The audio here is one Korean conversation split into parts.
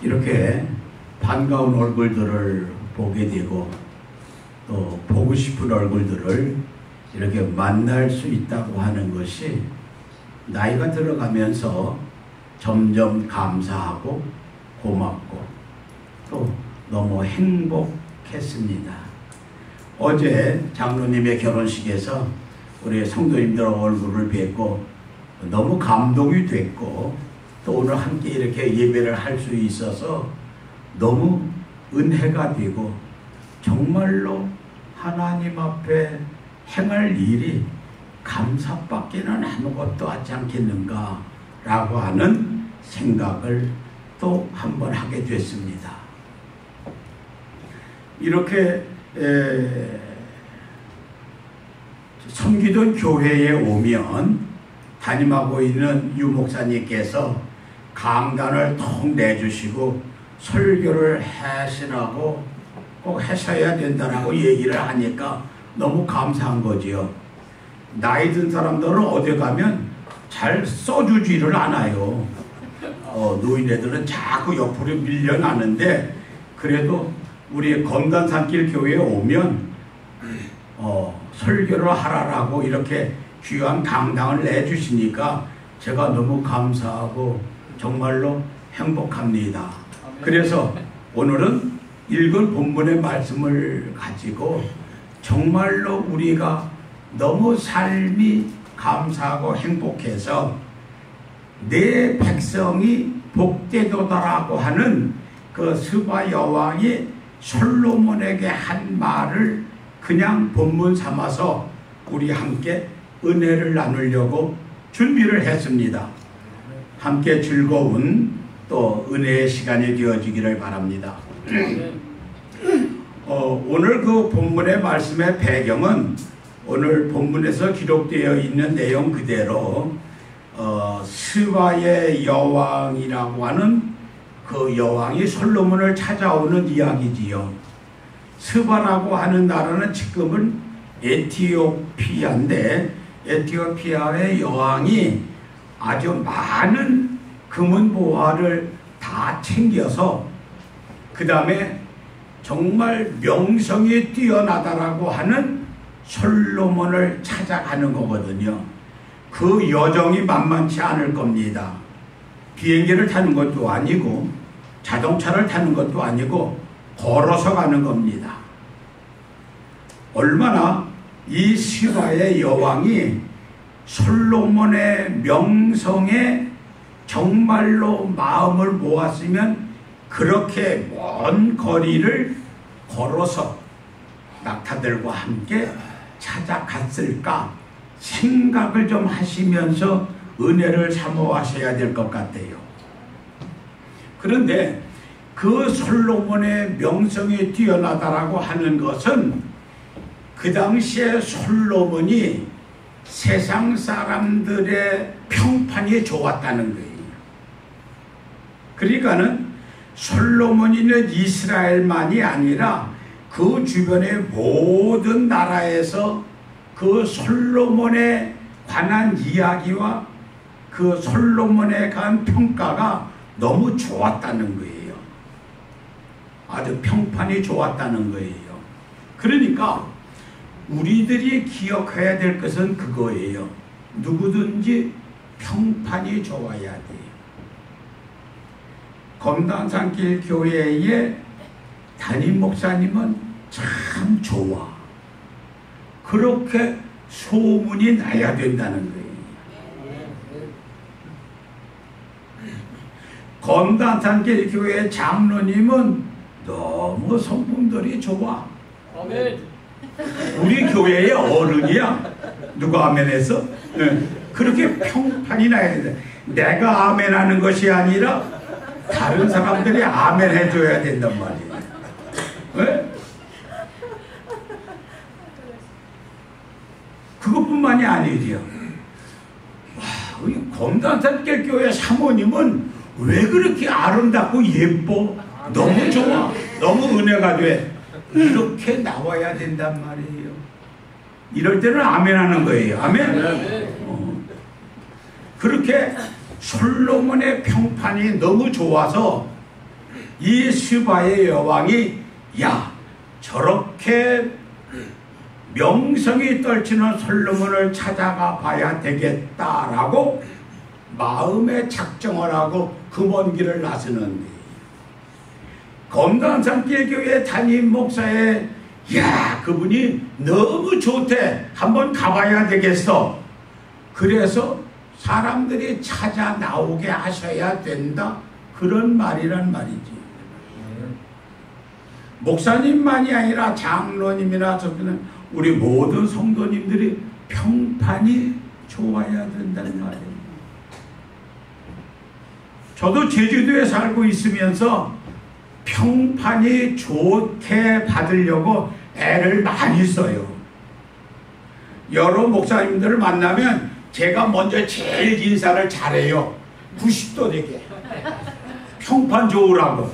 이렇게 반가운 얼굴들을 보게 되고 또 보고 싶은 얼굴들을 이렇게 만날 수 있다고 하는 것이 나이가 들어가면서 점점 감사하고 고맙고 또 너무 행복했습니다. 어제 장로님의 결혼식에서 우리 성도님들 얼굴을 뵙고 너무 감동이 됐고 또 오늘 함께 이렇게 예배를 할 수 있어서 너무 은혜가 되고 정말로 하나님 앞에 행할 일이 감사밖에는 아무것도 하지 않겠는가 라고 하는 생각을 또 한번 하게 됐습니다. 이렇게 섬기던 교회에 오면 담임하고 있는 유 목사님께서 강단을 통 내주시고 설교를 하시라고 꼭 하셔야 된다라고 얘기를 하니까 너무 감사한 거지요. 나이 든 사람들은 어디 가면 잘 써주지를 않아요. 노인네들은 자꾸 옆으로 밀려나는데 그래도 우리 검단산길 교회에 오면 설교를 하라라고 이렇게 귀한 강당을 내주시니까 제가 너무 감사하고 정말로 행복합니다. 그래서 오늘은 읽은 본문의 말씀을 가지고 정말로 우리가 너무 삶이 감사하고 행복해서 내 백성이 복되도다라고 하는 그 스바 여왕이 솔로몬에게 한 말을 그냥 본문 삼아서 우리 함께 은혜를 나누려고 준비를 했습니다. 함께 즐거운 또 은혜의 시간이 되어지기를 바랍니다. 오늘 그 본문의 말씀의 배경은 오늘 본문에서 기록되어 있는 내용 그대로 스바의 여왕이라고 하는 그 여왕이 솔로몬을 찾아오는 이야기지요. 스바라고 하는 나라는 지금은 에티오피아인데 에티오피아의 여왕이 아주 많은 금은보화를 다 챙겨서 그 다음에 정말 명성이 뛰어나다라고 하는 솔로몬을 찾아가는 거거든요. 그 여정이 만만치 않을 겁니다. 비행기를 타는 것도 아니고 자동차를 타는 것도 아니고 걸어서 가는 겁니다. 얼마나 이 스바의 여왕이 솔로몬의 명성에 정말로 마음을 모았으면 그렇게 먼 거리를 걸어서 낙타들과 함께 찾아갔을까 생각을 좀 하시면서 은혜를 사모하셔야 될 것 같아요. 그런데 그 솔로몬의 명성이 뛰어나다라고 하는 것은 그 당시에 솔로몬이 세상 사람들의 평판이 좋았다는 거예요. 그러니까는 솔로몬이는 이스라엘만이 아니라 그 주변의 모든 나라에서 그 솔로몬에 관한 이야기와 그 솔로몬에 관한 평가가 너무 좋았다는 거예요. 아주 평판이 좋았다는 거예요. 그러니까 우리들이 기억해야 될 것은 그거예요. 누구든지 평판이 좋아야 돼요. 검단산길 교회의 담임 목사님은 참 좋아. 그렇게 소문이 나야 된다는 거예요. 검단산길 교회 장로님은 너무 성품들이 좋아. 아멘. 우리 교회의 어른이야. 누가 아멘 했어? 네. 그렇게 평판이 나야 된다. 내가 아멘 하는 것이 아니라 다른 사람들이 아멘 해줘야 된단 말이에요. 네? 그것뿐만이 아니지요. 와, 우리 검단산길 교회 사모님은 왜 그렇게 아름답고 예뻐? 너무 좋아. 너무 은혜가 돼. 이렇게 나와야 된단 말이에요. 이럴 때는 아멘 하는 거예요. 아멘. 그렇게 솔로몬의 평판이 너무 좋아서 이 스바의 여왕이 야, 저렇게 명성이 떨치는 솔로몬을 찾아가 봐야 되겠다라고 마음에 작정을 하고 그 먼 길을 나서는데, 검단산길 교회 담임 목사의 야, 그분이 너무 좋대, 한번 가봐야 되겠어. 그래서 사람들이 찾아 나오게 하셔야 된다, 그런 말이란 말이지. 목사님만이 아니라 장로님이나 저기는 우리 모든 성도님들이 평판이 좋아야 된다는 말이에요. 저도 제주도에 살고 있으면서 평판이 좋게 받으려고 애를 많이 써요. 여러 목사님들을 만나면 제가 먼저 제일 인사를 잘해요. 90도 되게. 평판 좋으라고.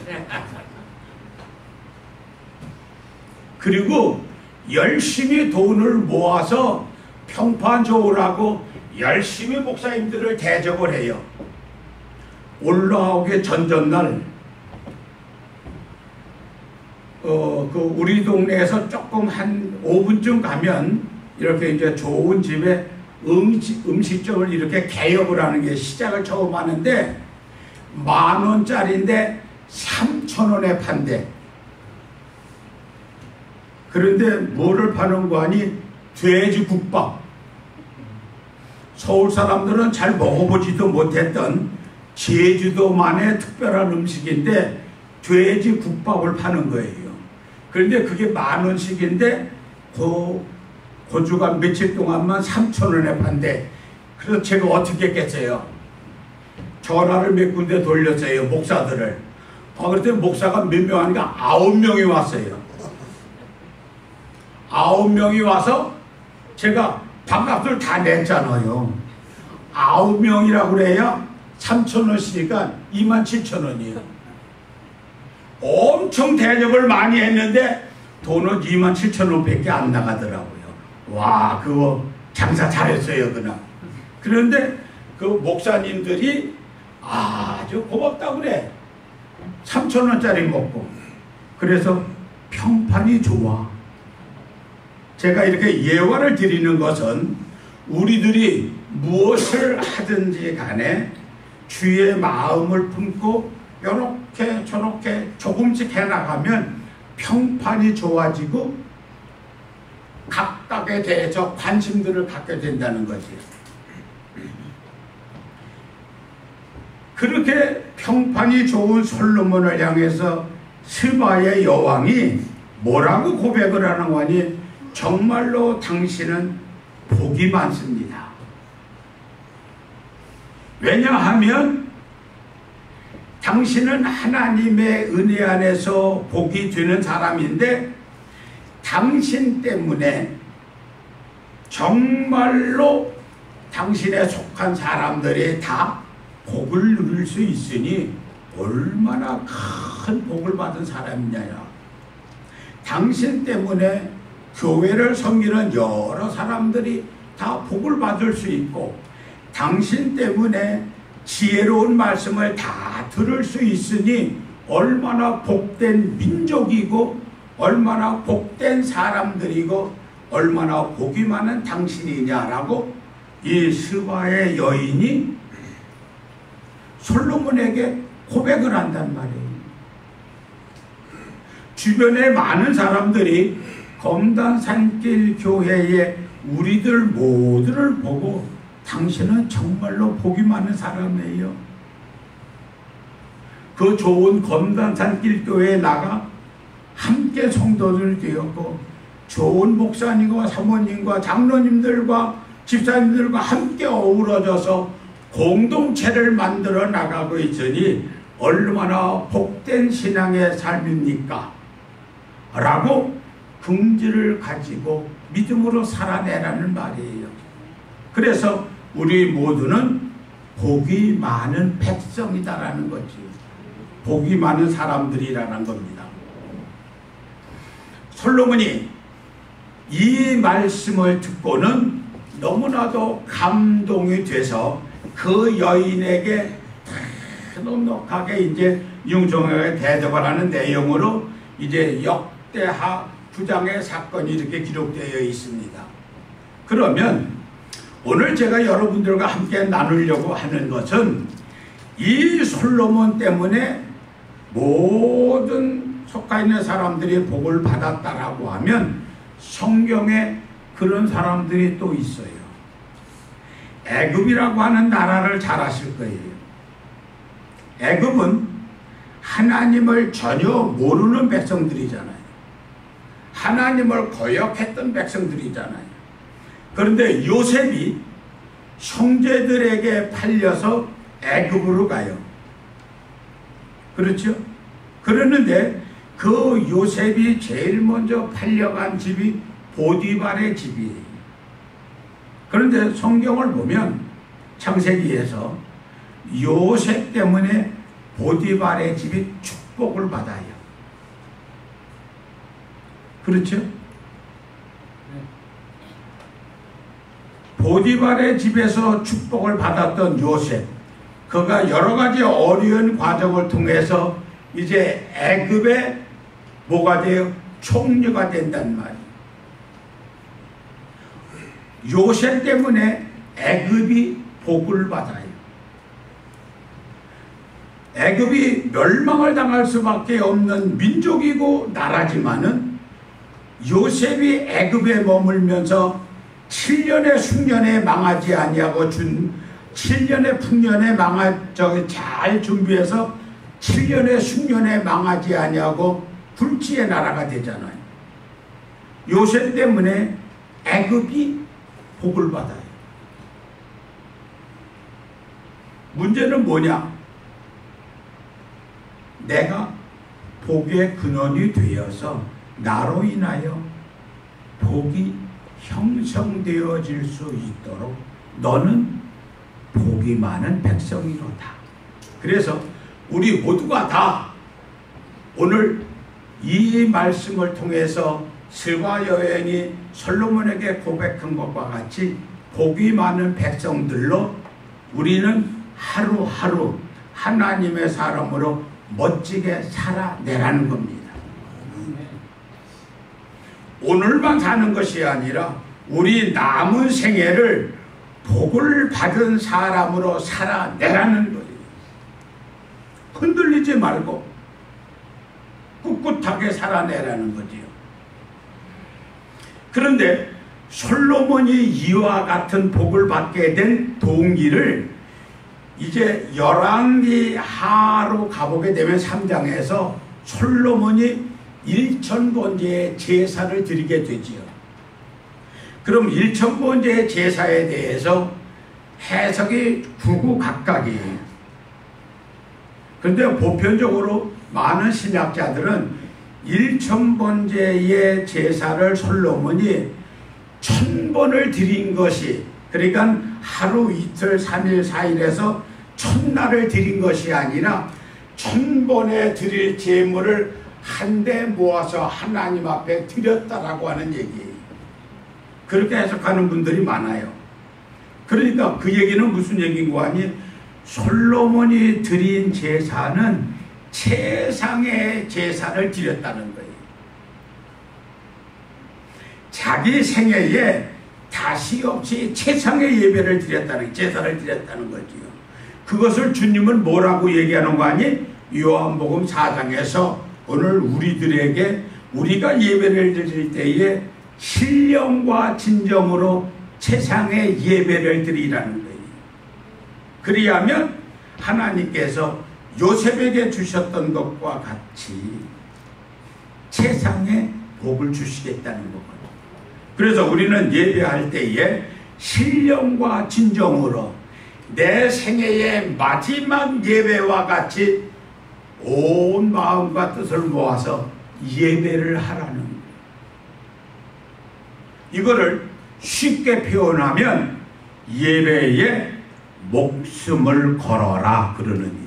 그리고 열심히 돈을 모아서 평판 좋으라고 열심히 목사님들을 대접을 해요. 올라오기 전전날 우리 동네에서 조금 한 5분쯤 가면 이렇게 이제 좋은 집에 음식점을 이렇게 개업을 하는 게 시작을 처음 하는데, 10,000원짜리인데 3,000원에 판대. 그런데 뭐를 파는 거 아니? 돼지국밥. 서울 사람들은 잘 먹어보지도 못했던 제주도만의 특별한 음식인데 돼지국밥을 파는 거예요. 그런데 그게 10,000원씩인데 고주가 며칠 동안만 3,000원에 판대. 그래서 제가 어떻게 했겠어요? 전화를 몇 군데 돌렸어요, 목사들을. 그랬더니 목사가 몇 명 하니까 9명이 왔어요. 9명이 와서 제가 밥값을 다 냈잖아요. 9명이라고 그래야 3,000원씩이니까 27,000원이에요. 엄청 대접을 많이 했는데 돈은 27,000원밖에 안 나가더라고요. 와, 그거 장사 잘했어요, 그날. 그런데 그 목사님들이 아주 고맙다고 그래. 3,000원짜리 먹고. 그래서 평판이 좋아. 제가 이렇게 예화를 드리는 것은 우리들이 무엇을 하든지 간에 주의 마음을 품고 이렇게 저렇게 조금씩 해나가면 평판이 좋아지고 각각에 대해서 관심들을 갖게 된다는 거지. 그렇게 평판이 좋은 솔로몬을 향해서 스바의 여왕이 뭐라고 고백을 하는 거니? 정말로 당신은 복이 많습니다. 왜냐하면 당신은 하나님의 은혜 안에서 복이 되는 사람인데, 당신 때문에 정말로 당신에 속한 사람들이 다 복을 누릴 수 있으니 얼마나 큰 복을 받은 사람이냐. 당신 때문에 교회를 섬기는 여러 사람들이 다 복을 받을 수 있고, 당신 때문에 지혜로운 말씀을 다 들을 수 있으니 얼마나 복된 민족이고 얼마나 복된 사람들이고 얼마나 복이 많은 당신이냐라고 이 스바의 여인이 솔로몬에게 고백을 한단 말이에요. 주변에 많은 사람들이 검단산길 교회에 우리들 모두를 보고 당신은 정말로 복이 많은 사람이에요. 그 좋은 검단산길 교회에 나가 함께 성도들 되었고 좋은 목사님과 사모님과 장로님들과 집사님들과 함께 어우러져서 공동체를 만들어 나가고 있으니 얼마나 복된 신앙의 삶입니까? 라고 긍지를 가지고 믿음으로 살아내라는 말이에요. 그래서 우리 모두는 복이 많은 백성이다라는 거지. 복이 많은 사람들이라는 겁니다. 솔로몬이 이 말씀을 듣고는 너무나도 감동이 돼서 그 여인에게 넉넉하게 이제 융성하게 대접을 하는 내용으로 이제 역대하 9장의 사건이 이렇게 기록되어 있습니다. 그러면 오늘 제가 여러분들과 함께 나누려고 하는 것은 이 솔로몬 때문에 모든 속하 있는 사람들이 복을 받았다라고 하면 성경에 그런 사람들이 또 있어요. 애굽이라고 하는 나라를 잘 아실 거예요. 애굽은 하나님을 전혀 모르는 백성들이잖아요. 하나님을 거역했던 백성들이잖아요. 그런데 요셉이 형제들에게 팔려서 애굽으로 가요. 그렇죠? 그러는데 그 요셉이 제일 먼저 팔려간 집이 보디발의 집이에요. 그런데 성경을 보면 창세기에서 요셉 때문에 보디발의 집이 축복을 받아요. 그렇죠? 보디발의 집에서 축복을 받았던 요셉, 그가 여러 가지 어려운 과정을 통해서 이제 애굽의 뭐가 돼요? 총리가 된단 말이에요. 요셉 때문에 애굽이 복을 받아요. 애굽이 멸망을 당할 수밖에 없는 민족이고 나라지만은 요셉이 애굽에 머물면서 7년의 숙년에 망하지 아니하고 7년의 풍년에 잘 준비해서 7년의 숙년에 망하지 아니하고 불지의 나라가 되잖아요. 요셉 때문에 애굽이 복을 받아요. 문제는 뭐냐? 내가 복의 근원이 되어서 나로 인하여 복이 형성되어질 수 있도록 너는 복이 많은 백성이로다. 그래서 우리 모두가 다 오늘 이 말씀을 통해서 스바 여인이 솔로몬에게 고백한 것과 같이 복이 많은 백성들로 우리는 하루하루 하나님의 사람으로 멋지게 살아내라는 겁니다. 오늘만 사는 것이 아니라 우리 남은 생애를 복을 받은 사람으로 살아내라는 거예요. 흔들리지 말고 꿋꿋하게 살아내라는 거지요. 그런데 솔로몬이 이와 같은 복을 받게 된 동기를 이제 열왕기 하로 가보게 되면 3장에서 솔로몬이 1000번째의 제사를 드리게 되지요. 그럼 1000번째의 제사에 대해서 해석이 구구각각이에요. 그런데 보편적으로 많은 신학자들은 1000번째의 제사를 솔로몬이 1000번을 드린 것이, 그러니까 하루 이틀 3일 4일에서 1000날을 드린 것이 아니라 1000번에 드릴 제물을 한데 모아서 하나님 앞에 드렸다라고 하는 얘기예요. 그렇게 해석하는 분들이 많아요. 그러니까 그 얘기는 무슨 얘기인고 하니 솔로몬이 드린 제사는 최상의 제사를 드렸다는 거예요. 자기 생애에 다시 없이 최상의 예배를 드렸다는, 제사를 드렸다는 거지요. 그것을 주님은 뭐라고 얘기하는 거 아니? 요한복음 4장에서 오늘 우리들에게 우리가 예배를 드릴 때에 신령과 진정으로 최상의 예배를 드리라는 거예요. 그리하면 하나님께서 요셉에게 주셨던 것과 같이 최상의 복을 주시겠다는 거거든요. 그래서 우리는 예배할 때에 신령과 진정으로 내 생애의 마지막 예배와 같이 온 마음과 뜻을 모아서 예배를 하라는 거예요. 이거를 쉽게 표현하면 예배에 목숨을 걸어라 그러는 의미.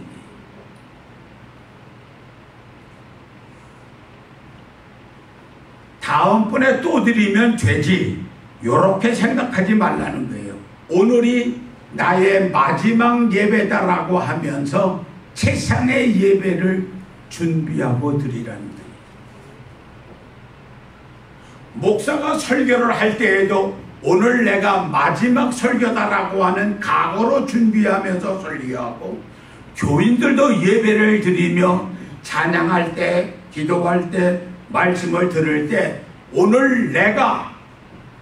다음번에 또 드리면 되지, 요렇게 생각하지 말라는 거예요. 오늘이 나의 마지막 예배다라고 하면서 최상의 예배를 준비하고 드리라는 거예요. 목사가 설교를 할 때에도 오늘 내가 마지막 설교다라고 하는 각오로 준비하면서 설교하고, 교인들도 예배를 드리며 찬양할 때, 기도할 때, 말씀을 들을 때 오늘 내가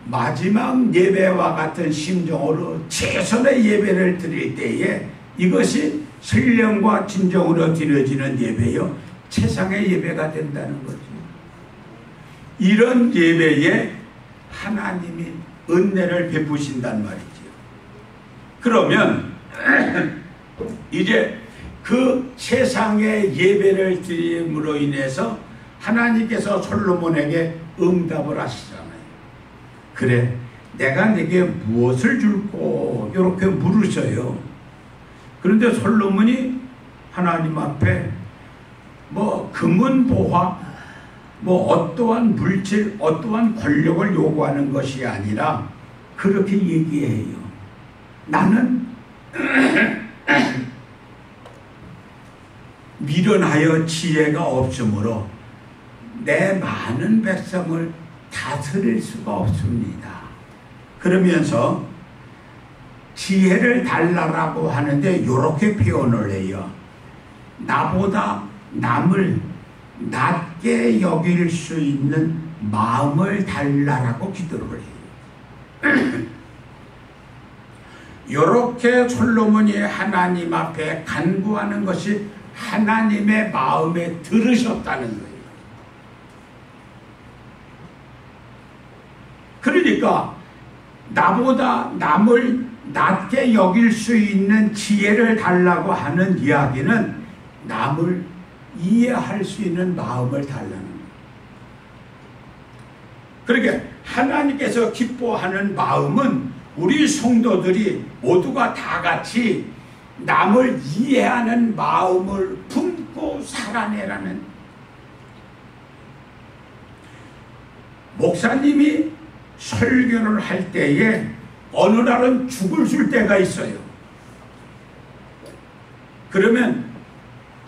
마지막 예배와 같은 심정으로 최선의 예배를 드릴 때에 이것이 신령과 진정으로 드려지는 예배요, 최상의 예배가 된다는 거죠. 이런 예배에 하나님이 은혜를 베푸신단 말이죠. 그러면 이제 그 최상의 예배를 드림으로 인해서 하나님께서 솔로몬에게 응답을 하시잖아요. 그래, 내가 네게 무엇을 줄꼬? 이렇게 물으셔요. 그런데 솔로몬이 하나님 앞에 뭐 금은 보화, 뭐 어떠한 물질, 어떠한 권력을 요구하는 것이 아니라 그렇게 얘기해요. 나는 미련하여 지혜가 없으므로 내 많은 백성을 다스릴 수가 없습니다. 그러면서 지혜를 달라라고 하는데 이렇게 표현을 해요. 나보다 남을 낮게 여길 수 있는 마음을 달라라고 기도를 해요. 이렇게 솔로몬이 하나님 앞에 간구하는 것이 하나님의 마음에 들으셨다는 거예요. 그러니까 나보다 남을 낮게 여길 수 있는 지혜를 달라고 하는 이야기는 남을 이해할 수 있는 마음을 달라는 거예요. 그러니까 하나님께서 기뻐하는 마음은 우리 성도들이 모두가 다 같이 남을 이해하는 마음을 품고 살아내라는. 목사님이 설교를 할 때에 어느 날은 죽을 줄 때가 있어요. 그러면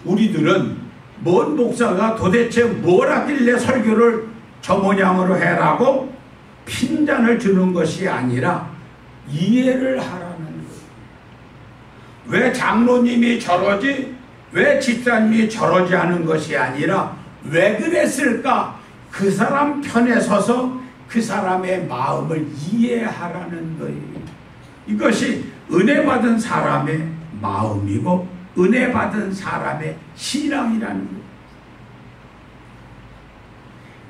우리들은 뭔 목사가 도대체 뭘 하길래 설교를 저 모양으로 해라고 핀잔을 주는 것이 아니라 이해를 하라는 거예요. 왜 장로님이 저러지? 왜 집사님이 저러지 하는 것이 아니라 왜 그랬을까? 그 사람 편에 서서 그 사람의 마음을 이해하라는 거예요. 이것이 은혜 받은 사람의 마음이고 은혜 받은 사람의 신앙이라는 거예요.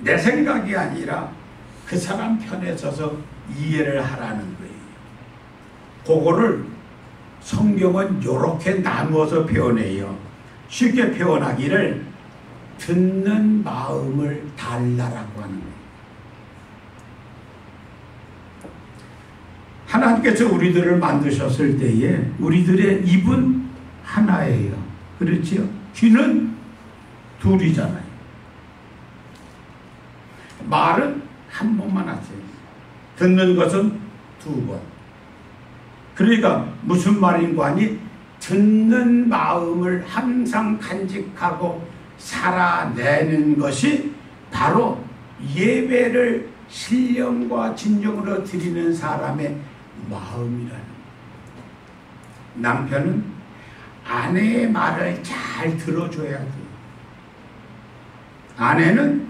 내 생각이 아니라 그 사람 편에 서서 이해를 하라는 거예요. 그거를 성경은 이렇게 나누어서 표현해요. 쉽게 표현하기를 듣는 마음을 달라라고 하는 거예요. 하나님께서 우리들을 만드셨을 때에 우리들의 입은 하나예요. 그렇지요? 귀는 둘이잖아요. 말은 한 번만 하세요. 듣는 것은 두 번. 그러니까 무슨 말인가 하니 듣는 마음을 항상 간직하고 살아내는 것이 바로 예배를 신령과 진정으로 드리는 사람의 마음이라는 거예요. 남편은 아내의 말을 잘 들어줘야 돼요. 아내는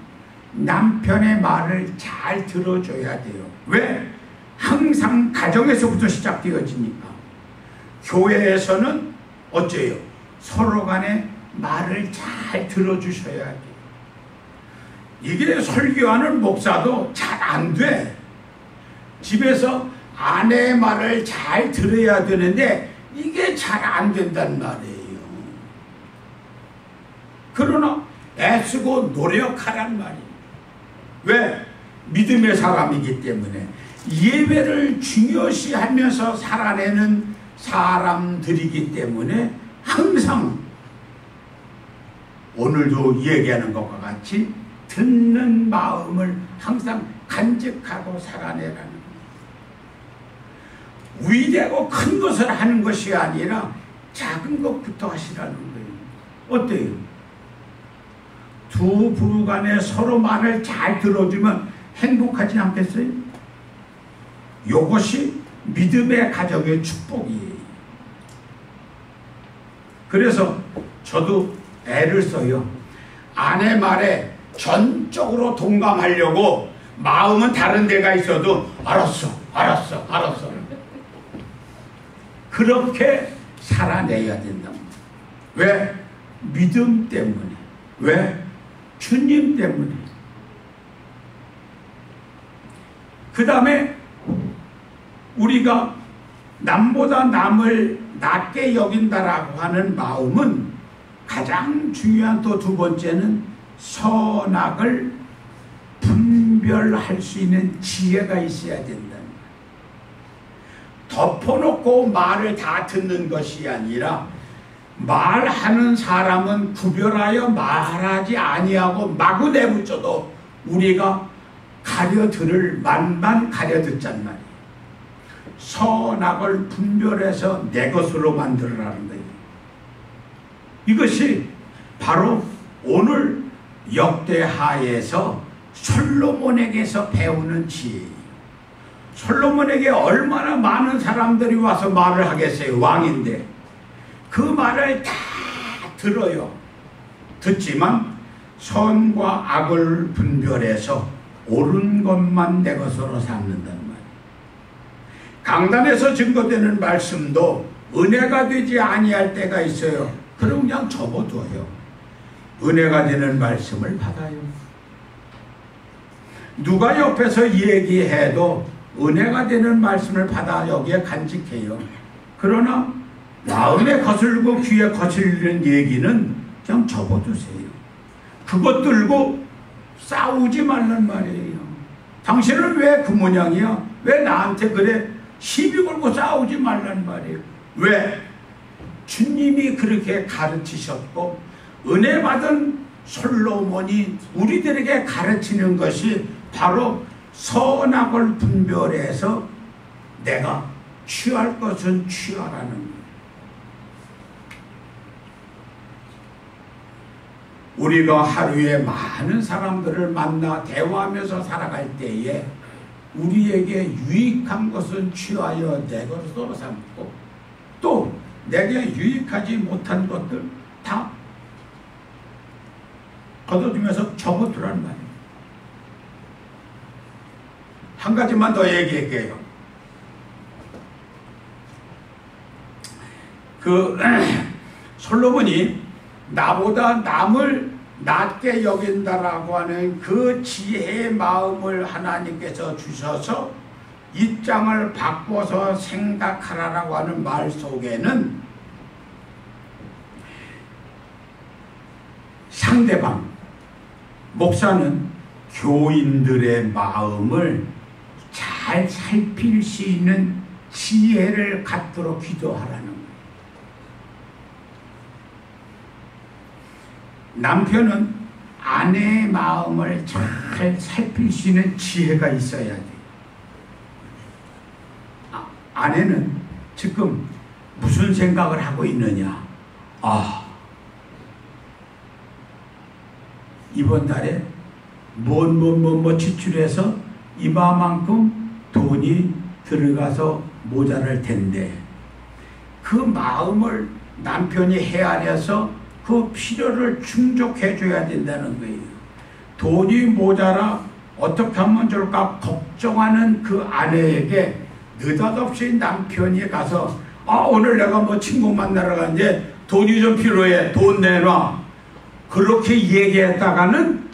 남편의 말을 잘 들어줘야 돼요. 왜? 항상 가정에서부터 시작되어지니까. 교회에서는 어째요? 서로 간에 말을 잘 들어주셔야 돼요. 이게 설교하는 목사도 잘 안 돼. 집에서 아내의 말을 잘 들어야 되는데 이게 잘 안 된단 말이에요. 그러나 애쓰고 노력하란 말이에요. 왜? 믿음의 사람이기 때문에 예배를 중요시하면서 살아내는 사람들이기 때문에 항상 오늘도 얘기하는 것과 같이 듣는 마음을 항상 간직하고 살아내라는 거예요. 위대하고 큰 것을 하는 것이 아니라 작은 것부터 하시라는 거예요. 어때요? 두 부부 간에 서로 말을 잘 들어주면 행복하지 않겠어요? 이것이 믿음의 가정의 축복이에요. 그래서 저도 애를 써요. 아내 말에 전적으로 동감하려고 마음은 다른 데가 있어도 알았어. 그렇게 살아내야 된다. 왜? 믿음 때문에. 왜? 주님 때문에. 그 다음에 우리가 남보다 남을 낮게 여긴다라고 하는 마음은 가장 중요한 또 두 번째는 선악을 분별할 수 있는 지혜가 있어야 된다. 덮어놓고 말을 다 듣는 것이 아니라 말하는 사람은 구별하여 말하지 아니하고 마구 내붙여도 우리가 가려들을 만만 가려듣잔 말이에요. 선악을 분별해서 내 것으로 만들어라는 거예요. 이것이 바로 오늘 역대하에서 솔로몬에게서 배우는 지혜예요. 솔로몬에게 얼마나 많은 사람들이 와서 말을 하겠어요. 왕인데 그 말을 다 들어요. 듣지만 선과 악을 분별해서 옳은 것만 내 것으로 삼는단 말이에요. 강단에서 증거되는 말씀도 은혜가 되지 아니할 때가 있어요. 그럼 그냥 접어둬요. 은혜가 되는 말씀을 받아요. 누가 옆에서 얘기해도 은혜가 되는 말씀을 받아 여기에 간직해요. 그러나 마음에 거슬고 귀에 거슬리는 얘기는 그냥 접어두세요. 그것 들고 싸우지 말란 말이에요. 당신은 왜 그 모양이야? 왜 나한테 그래? 시비 걸고 싸우지 말란 말이에요. 왜? 주님이 그렇게 가르치셨고 은혜 받은 솔로몬이 우리들에게 가르치는 것이 바로 선악을 분별해서 내가 취할 것은 취하라는 거예요. 우리가 하루에 많은 사람들을 만나 대화하면서 살아갈 때에 우리에게 유익한 것은 취하여 내 것으로 삼고 또 내게 유익하지 못한 것들 다 걷어주면서 접어두란 말이에요. 한 가지만 더 얘기할게요. 솔로몬이 나보다 남을 낮게 여긴다라고 하는 그 지혜의 마음을 하나님께서 주셔서 입장을 바꿔서 생각하라라고 하는 말 속에는 상대방, 목사는 교인들의 마음을 잘 살필 수 있는 지혜를 갖도록 기도하라는 거예요. 남편은 아내의 마음을 잘 살필 수 있는 지혜가 있어야 돼요. 아내는 지금 무슨 생각을 하고 있느냐? 이번 달에 뭐 지출해서 이만큼 돈이 들어가서 모자랄 텐데 그 마음을 남편이 헤아려서 그 필요를 충족해 줘야 된다는 거예요. 돈이 모자라 어떻게 하면 좋을까 걱정하는 그 아내에게 느닷없이 남편이 가서 오늘 내가 뭐 친구 만나러 가는데 돈이 좀 필요해. 돈 내놔. 그렇게 얘기했다가는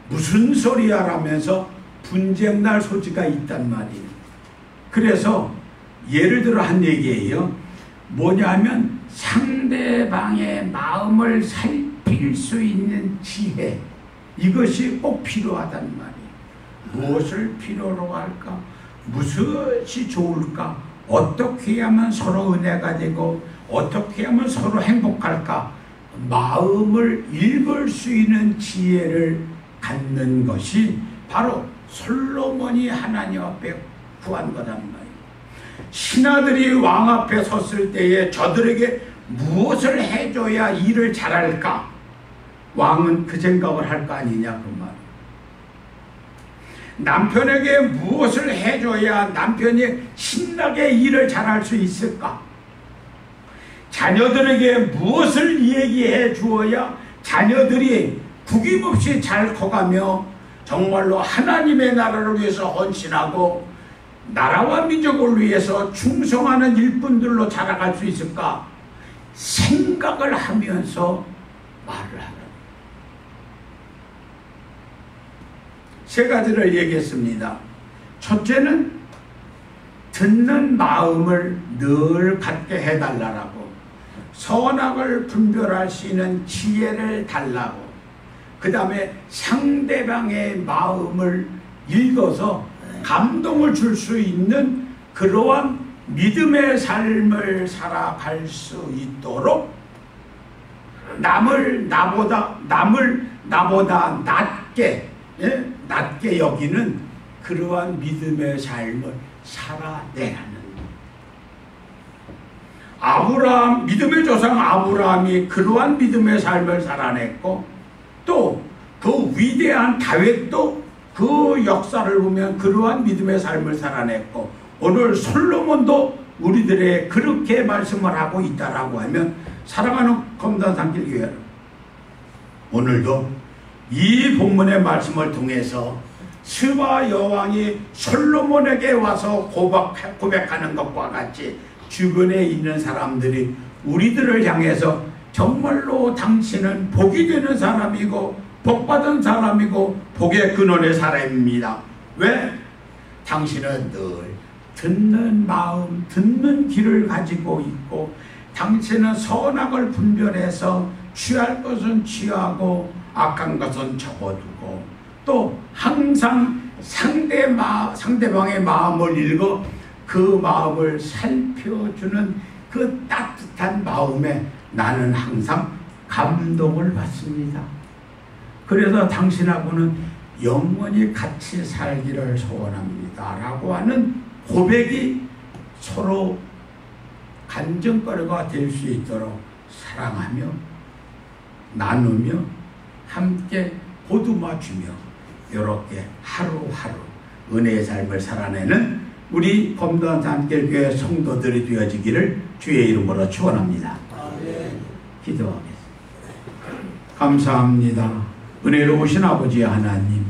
무슨 소리야 라면서 분쟁날 소지가 있단 말이에요. 그래서 예를 들어 한 얘기예요. 뭐냐면 상대방의 마음을 살필 수 있는 지혜, 이것이 꼭 필요하단 말이에요. 무엇을 필요로 할까? 무엇이 좋을까? 어떻게 하면 서로 은혜가 되고 어떻게 하면 서로 행복할까? 마음을 읽을 수 있는 지혜를 갖는 것이 바로 솔로몬이 하나님 앞에 구한 거란 말이에요. 신하들이 왕 앞에 섰을 때에 저들에게 무엇을 해줘야 일을 잘할까? 왕은 그 생각을 할 거 아니냐 그 말. 남편에게 무엇을 해줘야 남편이 신나게 일을 잘할 수 있을까? 자녀들에게 무엇을 얘기해 주어야 자녀들이 구김없이 잘 커가며 정말로 하나님의 나라를 위해서 헌신하고 나라와 민족을 위해서 충성하는 일꾼들로 자라갈 수 있을까? 생각을 하면서 말을 하라. 세 가지를 얘기했습니다. 첫째는 듣는 마음을 늘 갖게 해달라고, 선악을 분별할 수 있는 지혜를 달라고, 그 다음에 상대방의 마음을 읽어서 감동을 줄 수 있는 그러한 믿음의 삶을 살아갈 수 있도록 남을 나보다 낮게, 낮게 여기는 그러한 믿음의 삶을 살아내라는. 믿음의 조상 아브라함이 그러한 믿음의 삶을 살아냈고, 또 그 위대한 다윗도 그 역사를 보면 그러한 믿음의 삶을 살아냈고, 오늘 솔로몬도 우리들의 그렇게 말씀을 하고 있다라고 하면, 사랑하는 검단산길교회, 오늘도 이 본문의 말씀을 통해서 스바 여왕이 솔로몬에게 와서 고백하는 것과 같이 주변에 있는 사람들이 우리들을 향해서 정말로 당신은 복이 되는 사람이고 복받은 사람이고 복의 근원의 사람입니다. 왜? 당신은 늘 듣는 마음, 듣는 귀를 가지고 있고, 당신은 선악을 분별해서 취할 것은 취하고 악한 것은 접어두고, 또 항상 상대방의 마음을 읽어 그 마음을 살펴주는 그 따뜻한 마음에 나는 항상 감동을 받습니다. 그래서 당신하고는 영원히 같이 살기를 소원합니다 라고 하는 고백이 서로 간증거리가 될 수 있도록 사랑하며 나누며 함께 보듬어주며 이렇게 하루하루 은혜의 삶을 살아내는 우리 검도산길교회 성도들이 되어지기를 주의 이름으로 축원합니다. 기도하겠습니다. 감사합니다. 은혜로우신 아버지 하나님,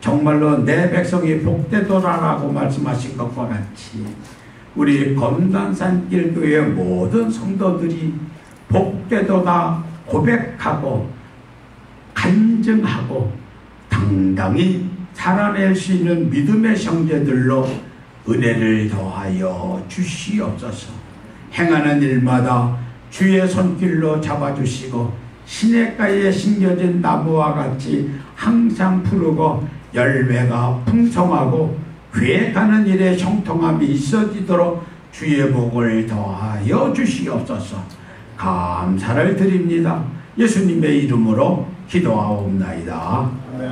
정말로 내 백성이 복되도라라고 말씀하신 것과 같이 우리 검단산길교회 모든 성도들이 복되도다 고백하고 간증하고 당당히 살아낼 수 있는 믿음의 형제들로 은혜를 더하여 주시옵소서. 행하는 일마다 주의 손길로 잡아주시고 시냇가에 심겨진 나무와 같이 항상 푸르고 열매가 풍성하고 계획하는 일에 형통함이 있어지도록 주의 복을 더하여 주시옵소서. 감사를 드립니다. 예수님의 이름으로 기도하옵나이다. 아멘.